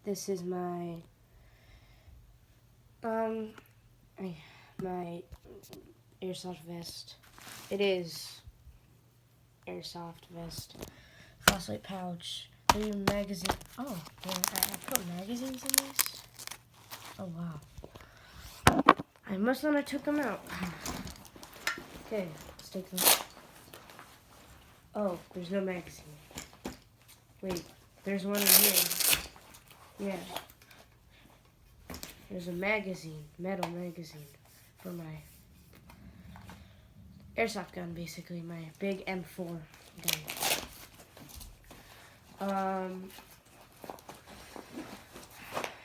This is my my Airsoft Vest. It is Airsoft Vest. Flashlight pouch. Maybe magazine. Oh, yeah, I put magazines in this? Oh, wow. I must not have took them out. Okay, let's take them. Oh, there's no magazine. Wait, there's one in here. Yeah. There's a magazine, metal magazine, for my airsoft gun, basically, my big M4 gun.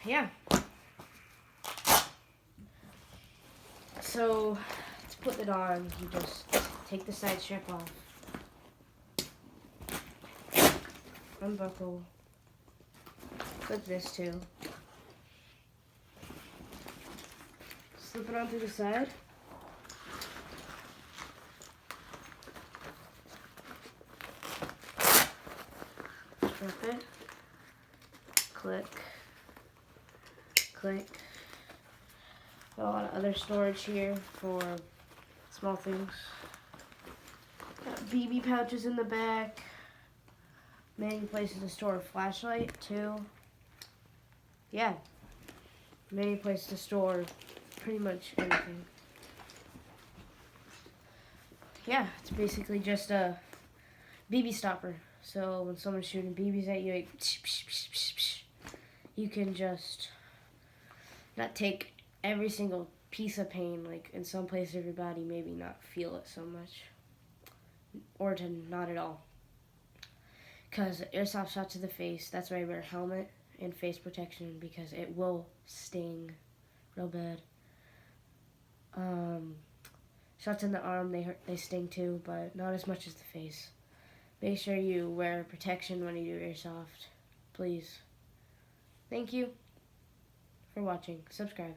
Yeah. So, to put it on, you just take the side strap off, unbuckle, clip this too, slip it on through the side, strap it, click, click. Got a lot of other storage here for small things. Got BB pouches in the back. Many places to store a flashlight too. Yeah, many places to store pretty much anything. Yeah, it's basically just a BB stopper. So when someone's shooting BBs at you, like, you can just not take every single piece of pain, like in some places of your body, maybe not feel it so much, or to not at all. Because airsoft shot to the face, that's why I wear a helmet and face protection, because it will sting real bad. Shots in the arm, they sting too, but not as much as the face. Make sure you wear protection when you do airsoft, please. Thank you for watching. Subscribe.